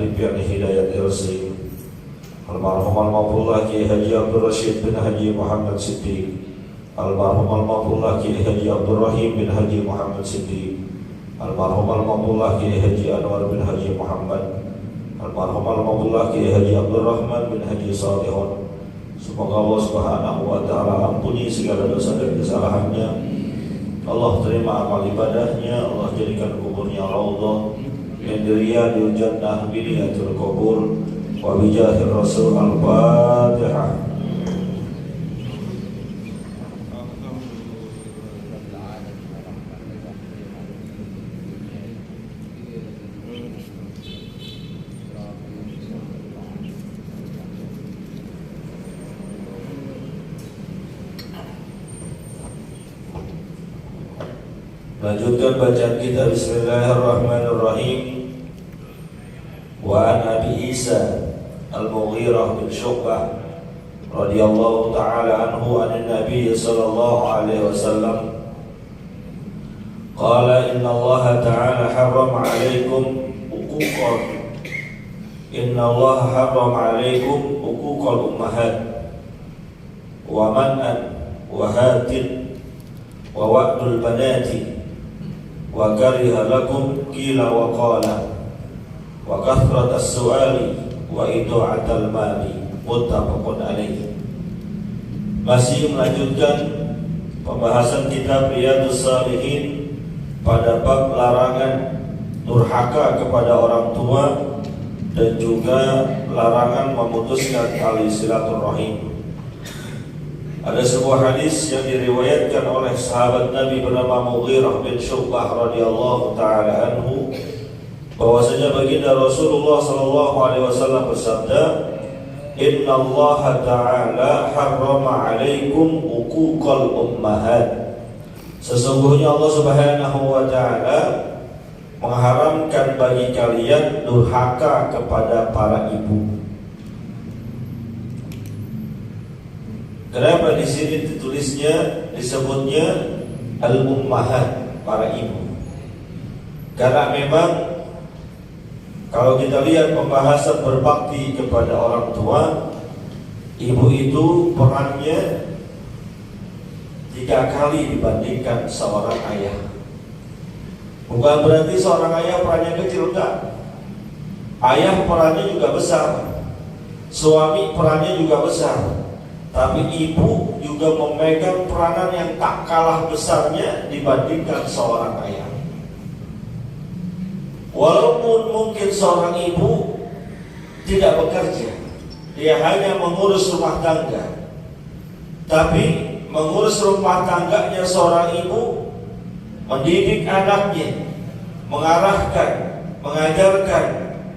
impian hidayat irsi almarhum al-mafullah Kiai Haji Abdul Rashid bin Haji Muhammad Siddiq, almarhum al-mafullah Kiai Haji Abdul Rahim bin Haji Muhammad Siddiq, almarhum al-mafullah Kiai Haji Anwar bin Haji Muhammad, almarhum al-mafullah Kiai Haji Abdul Rahman bin Haji Salihun. Semoga Allah Subhanahu wa Ta'ala ampuni segala dosa dan kesalahannya. Allah terima amal ibadahnya. Allah jadikan kuburnya raudhah min riyadil jannah bi niyatul qubur wa bi jahir Rasul. Al-Fatihah. Lanjutkan bacaan kita. Bismillahirrahmanirrahim. Wa an Abi Isa Al-Mughirah bin Syu'bah radhiyallahu ta'ala anhu an Nabi sallallahu alaihi wasallam qala inna Allah ta'ala harrama 'alaikum uquqal ummahat wa man'an wa hatin wa wa'dul banati wa kariha lakum qila wa qala wa kathrat as-su'ali wa idu'atal mali. Muttafaqun alaih. Masih melanjutkan pembahasan kitab Riyadhus Shalihin pada bab larangan durhaka kepada orang tua dan juga larangan memutuskan tali silaturahim. Ada sebuah hadis yang diriwayatkan oleh sahabat Nabi bernama Mughirah bin Syu'bah radhiyallahu ta'ala anhu, bahwasanya baginda Rasulullah sallallahu alaihi wasallam bersabda, "Inna Allah ta'ala harrama 'alaikum uquqal ummahat." Sesungguhnya Allah Subhanahu wa ta'ala mengharamkan bagi kalian durhaka kepada para ibu. Kenapa di sini disebutnya al-ummahat, para ibu? Karena memang kalau kita lihat pembahasan berbakti kepada orang tua, ibu itu perannya 3 kali dibandingkan seorang ayah. Bukan berarti seorang ayah perannya kecil, enggak. Ayah perannya juga besar, suami perannya juga besar. Tapi ibu juga memegang peranan yang tak kalah besarnya dibandingkan seorang ayah. Walaupun mungkin seorang ibu tidak bekerja, dia hanya mengurus rumah tangga, tapi mengurus rumah tangganya seorang ibu, mendidik anaknya, mengarahkan, mengajarkan,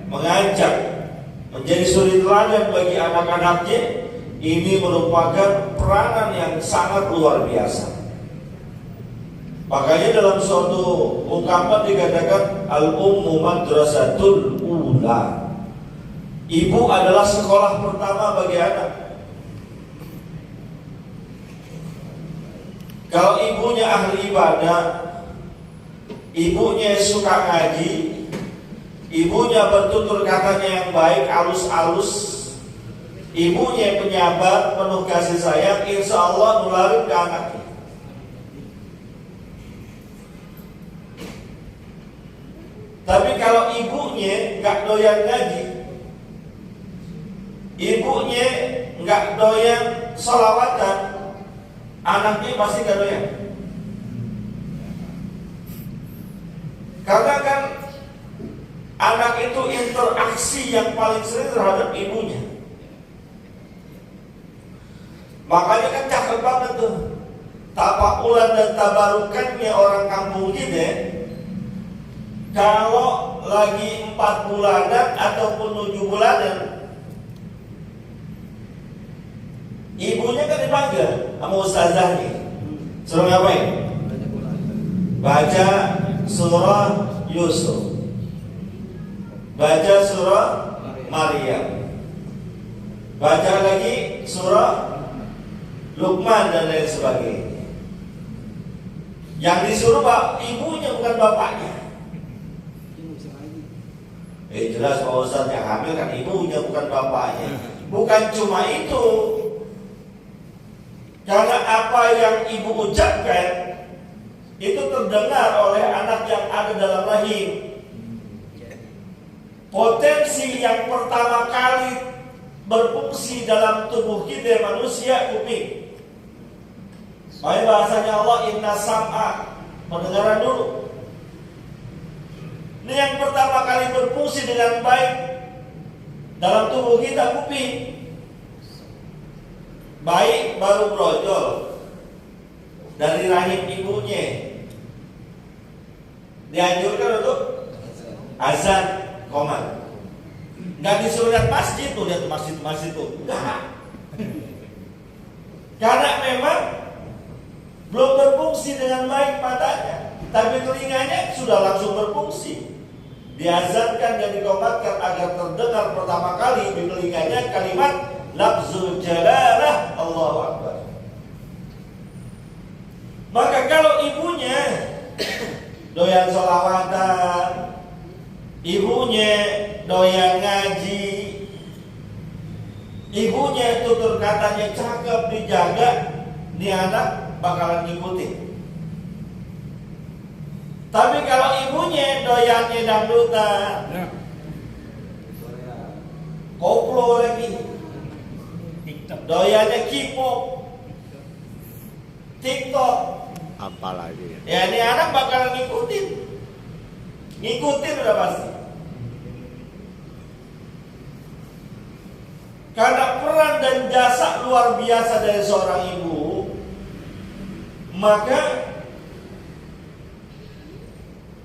mengajak, menjadi suri teladan bagi anak-anaknya. Ini merupakan peranan yang sangat luar biasa. Makanya dalam suatu ungkapan dikatakan al-ummu madrasatul ula. Ibu adalah sekolah pertama bagi anak. Kalau ibunya ahli ibadah, ibunya suka ngaji, ibunya bertutur katanya yang baik, halus-halus, ibunya penyabar, penuh kasih sayang, insya Allah nularin ke anaknya. Tapi kalau ibunya nggak doyan ngaji, ibunya nggak doyan sholawatan, anaknya pasti nggak doyan. Karena kan anak itu interaksi yang paling sering terhadap ibunya. Makanya kan cakep banget tuh tapakulan dan tabarukannya orang kampung kita. Kalau lagi 4 bulanan ataupun 7 bulanan, ibunya kan dipanggil sama ustazahnya, suruh ngapain? Baca surah Yusuf, baca surah Maryam, baca lagi surah Luqman dan lain sebagainya. Yang disuruh ibunya bukan bapaknya. Jelas Pak Ustaz, yang hamil kan ibunya bukan bapaknya. Bukan cuma itu, karena apa yang ibu ucapkan itu terdengar oleh anak yang ada dalam rahim. Potensi yang pertama kali berfungsi dalam tubuh kita manusia kuping. Makanya bahasanya Allah inna sam'a, pendengaran dulu. Ini yang pertama kali berfungsi dengan baik dalam tubuh kita kuping. Baik baru brojol dari rahim ibunya. Dianjurkan untuk azan komat. Nggak disuruh lihat masjid tuh, lihat masjid tuh. Enggak. Karena memang belum berfungsi dengan baik matanya, tapi telinganya sudah langsung berfungsi. Diazankan dan dikomatkan agar terdengar pertama kali di telinganya kalimat lafzul jalalah Allahu Akbar. Maka kalau ibunya doyan sholawatan, ibunya doyan ngaji, ibunya tutur katanya cakep, dijaga, ini anak bakalan ngikutin. Tapi kalau ibunya doyannya dangdutan, koplo lagi, doyannya K-pop, TikTok, apalagi ya ini anak bakalan ngikutin udah pasti. Karena peran dan jasa luar biasa dari seorang ibu, maka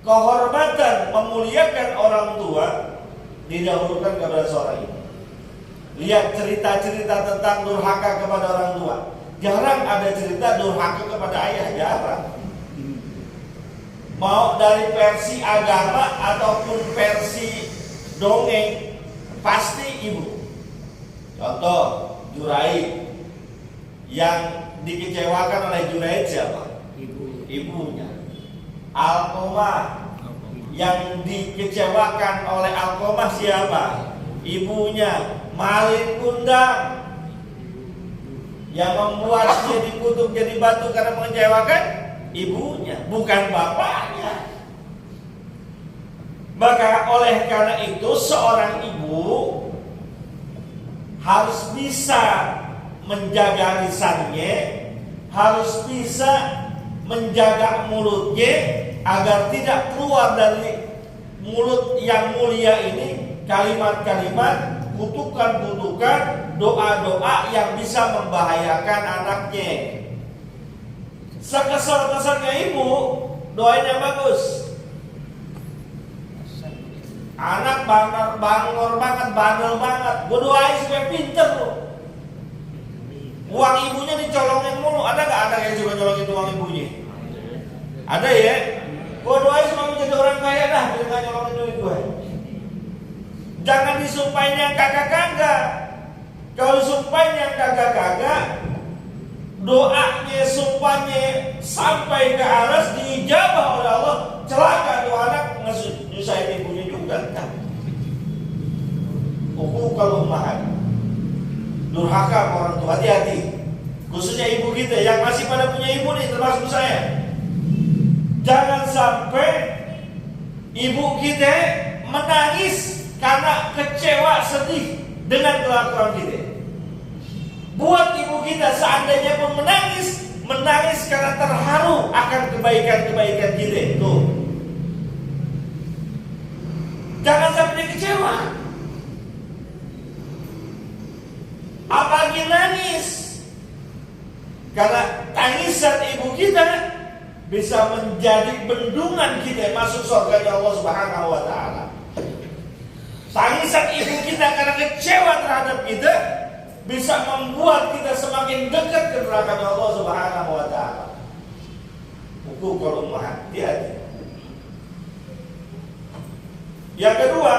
kehormatan memuliakan orang tua didahulukan kepada seorang ibu. Lihat cerita-cerita tentang durhaka kepada orang tua. Jarang ada cerita durhaka kepada ayah, jarang. Mau dari versi agama ataupun versi dongeng, pasti ibu. Contoh, Juraid. Yang dikecewakan oleh Juraid siapa? Ibunya. Alqamah, yang dikecewakan oleh Alqamah siapa? Ibunya. Malik Kundang, yang membuat dia dikutuk jadi batu karena mengecewakan ibunya, bukan bapaknya. Maka oleh karena itu seorang ibu harus bisa menjaga lisannya, harus bisa menjaga mulutnya agar tidak keluar dari mulut yang mulia ini kalimat-kalimat, kutukan-kutukan, doa-doa yang bisa membahayakan anaknya. Sekesal-kesalnya ibu, doanya bagus. Anak bangor banget, bandel banget, gue doain supaya pinter loh. Uang ibunya dicolongin mulu. Ada gak anak yang suka colongin uang ibunya? Ada ya? Gue doain supaya menjadi orang kaya dah, biar gak nyolongin duit gue. Jangan disumpahin yang kagak-kagak. Kalau disumpahin yang kagak-kagak, doanya, sumpahnya sampai ke aras diijabah oleh Allah. Celaka tuh anak nyusahin ibunya juga kan. Kalau ummahat, durhaka orang tua, hati-hati. Khususnya ibu kita yang masih pada punya ibu nih, termasuk saya. Jangan sampai ibu kita menangis karena kecewa, sedih dengan kelakuan kita. Buat ibu kita seandainya pun menangis karena terharu akan kebaikan-kebaikan kita. Tuh. Jangan sampai dia kecewa. Apalagi nangis. Karena tangisan ibu kita bisa menjadi bendungan kita masuk surga Allah Subhanahu wa taala. Tangisan ibu kita karena kecewa terhadap kita bisa membuat kita semakin dekat ke neraka Allah Subhanahu wa taala. Hukum kalau hati-hati. Yang kedua,